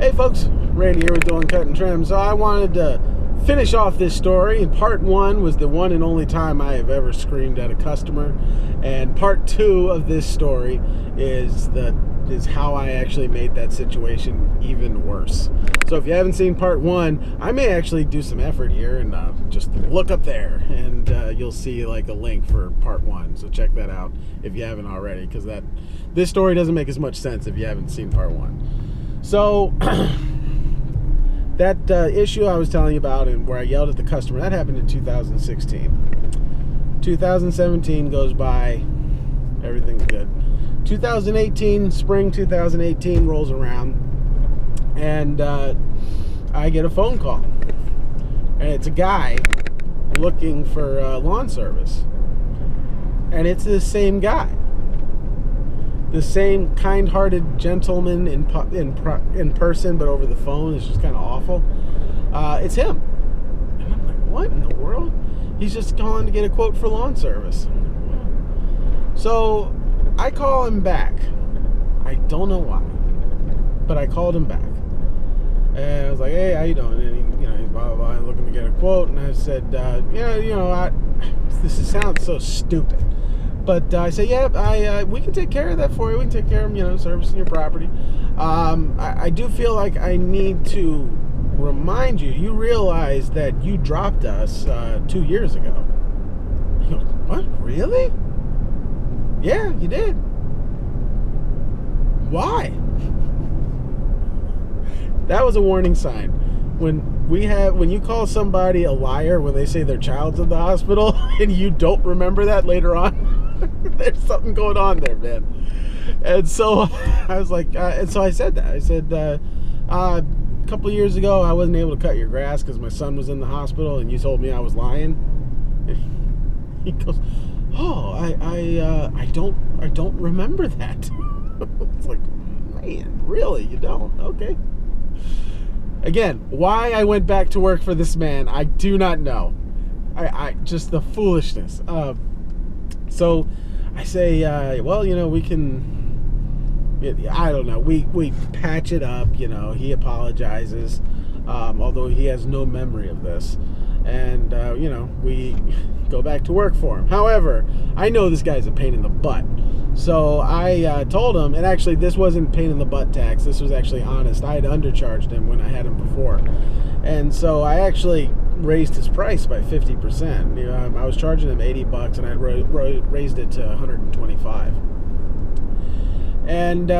Hey folks, Randy here with Doing Cut and Trim. So I wanted to finish off this story. Part one was the one and only time I have ever screamed at a customer, and part two of this story is how I actually made that situation even worse. So if you haven't seen part one, I may actually do some effort here and just look up there, and you'll see like a link for part one. So check that out if you haven't already, because this story doesn't make as much sense if you haven't seen part one. So that issue I was telling you about, and where I yelled at the customer, that happened in 2016. 2017 goes by, everything's good. 2018, spring 2018 rolls around, and I get a phone call, and it's a guy looking for lawn service, and it's the same guy. The same kind-hearted gentleman in person, but over the phone is just kind of awful. It's him. And I'm like, what in the world? He's just calling to get a quote for lawn service. So I call him back. I don't know why, but I called him back. And I was like, hey, how you doing? And he's blah, blah, blah, looking to get a quote. And I said, this sounds so stupid. But I say, yeah, we can take care of that for you. We can take care of, servicing your property. I do feel like I need to remind you, you realize that you dropped us 2 years ago. He goes, what, really? Yeah, you did. Why? That was a warning sign. When you call somebody a liar when they say their child's in the hospital and you don't remember that later on, there's something going on there, man. And so I was like, and so I said that. I said, a couple of years ago, I wasn't able to cut your grass because my son was in the hospital, and you told me I was lying. He goes, oh, I don't remember that. It's like, man, really? You don't? Okay. Again, why I went back to work for this man, I do not know. I just the foolishness. So I say, well, we can, I don't know, we patch it up, he apologizes, although he has no memory of this, and, we go back to work for him. However, I know this guy's a pain in the butt, so I told him, and actually this wasn't pain in the butt tax, this was actually honest. I had undercharged him when I had him before, and so I actually raised his price by 50%. I was charging him $80 and I raised it to $125. And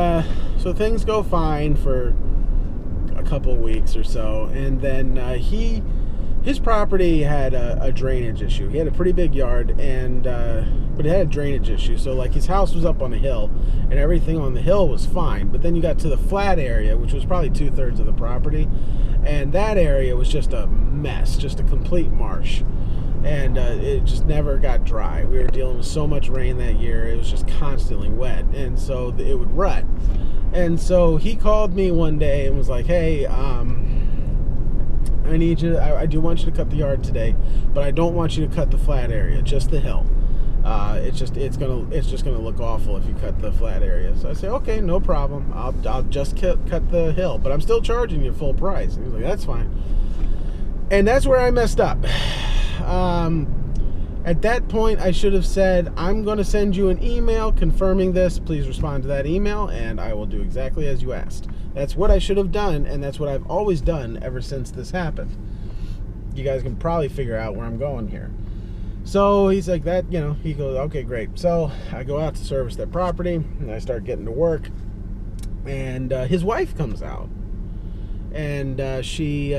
so things go fine for a couple weeks or so, and then his property had a drainage issue. He had a pretty big yard, and but it had a drainage issue. So like his house was up on a hill, and everything on the hill was fine. But then you got to the flat area, which was probably 2/3 of the property, and that area was just a mess, just a complete marsh. And it just never got dry. We were dealing with so much rain that year, it was just constantly wet, and so it would rut. And so he called me one day and was like, hey, I need you, I do want you to cut the yard today, but I don't want you to cut the flat area, just the hill. It's just gonna look awful if you cut the flat area. So I say, okay, no problem. I'll just cut the hill, but I'm still charging you full price. And he's like, that's fine. And that's where I messed up. At that point, I should have said, I'm going to send you an email confirming this. Please respond to that email, and I will do exactly as you asked. That's what I should have done, and that's what I've always done ever since this happened. You guys can probably figure out where I'm going here. So he's like that, he goes, okay, great. So I go out to service that property, and I start getting to work, and his wife comes out, and she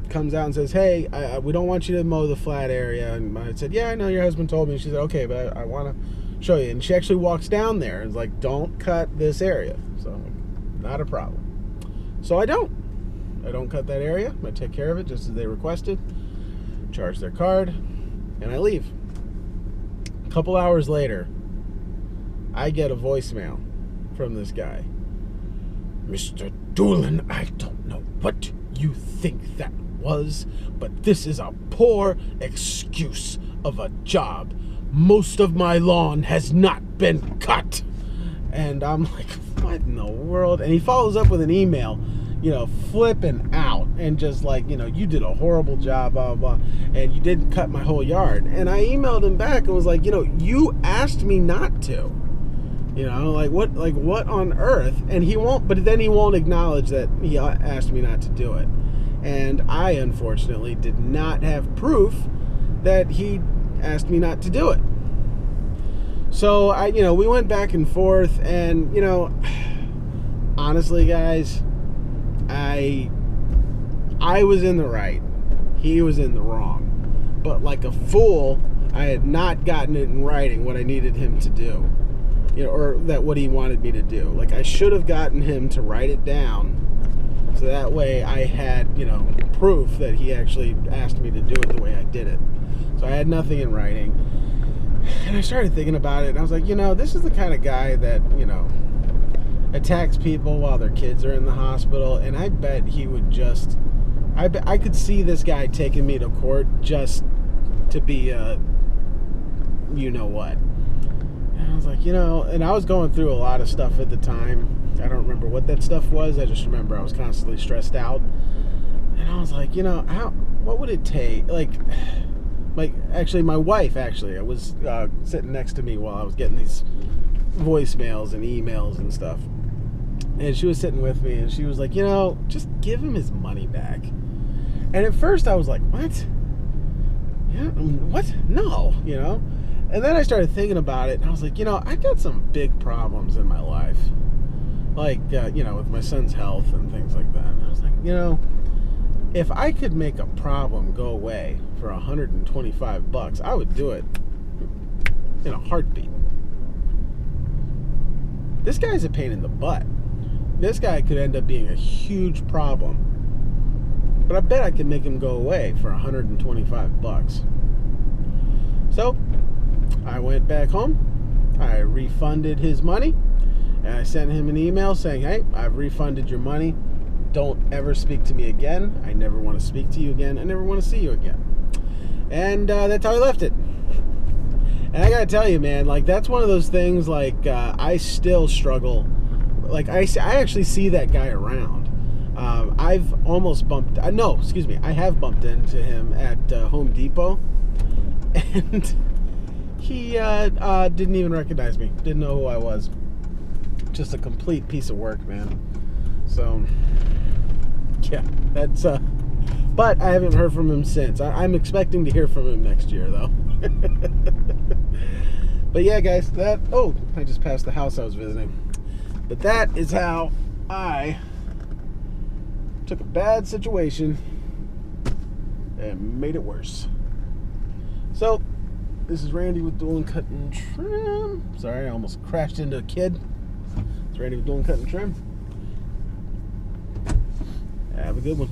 comes out and says, hey, we don't want you to mow the flat area. And I said, yeah, I know, your husband told me. She said, okay, but I want to show you. And she actually walks down there and is like, don't cut this area. So I'm like, not a problem. So I don't cut that area. I take care of it just as they requested, charge their card, and I leave. A couple hours later, I get a voicemail from this guy. Mr. Doolin, I don't know what you think that was, but this is a poor excuse of a job. Most of my lawn has not been cut. And I'm like, what in the world? And he follows up with an email, flipping out and just like, you did a horrible job, blah, blah, blah, and you didn't cut my whole yard. And I emailed him back and was like, you asked me not to. What on earth? And he won't, but then he won't acknowledge that he asked me not to do it. And I, unfortunately, did not have proof that he asked me not to do it. So we went back and forth, and honestly, guys, I was in the right. He was in the wrong. But like a fool, I had not gotten it in writing what I needed him to do, or that what he wanted me to do. Like, I should have gotten him to write it down, so that way I had proof that he actually asked me to do it the way I did it. So I had nothing in writing. And I started thinking about it, and I was like, this is the kind of guy that, attacks people while their kids are in the hospital, and I bet he would just, I could see this guy taking me to court just to be what. And I was like, and I was going through a lot of stuff at the time. I don't remember what that stuff was. I just remember I was constantly stressed out. And I was like, what would it take? Like, actually, my wife, was sitting next to me while I was getting these voicemails and emails and stuff. And she was sitting with me, and she was like, just give him his money back. And at first I was like, what? Yeah, what? No, And then I started thinking about it, and I was like, I got some big problems in my life. Like, with my son's health and things like that. And I was like, if I could make a problem go away for $125, I would do it in a heartbeat. This guy's a pain in the butt. This guy could end up being a huge problem. But I bet I could make him go away for $125. So, I went back home. I refunded his money. And I sent him an email saying, hey, I've refunded your money. Don't ever speak to me again. I never want to speak to you again. I never want to see you again. And that's how I left it. And I gotta tell you, man, like, that's one of those things, like, I still struggle. Like, I actually see that guy around. I've almost bumped, I have bumped into him at Home Depot. And he didn't even recognize me. Didn't know who I was. Just a complete piece of work, man. So, yeah, that's, but I haven't heard from him since. I'm expecting to hear from him next year, though. But yeah, guys, I just passed the house I was visiting. But that is how I took a bad situation and made it worse. So, this is Randy with Dueling Cut and Trim. Sorry, I almost crashed into a kid. It's Randy with Dueling Cut and Trim. Have a good one.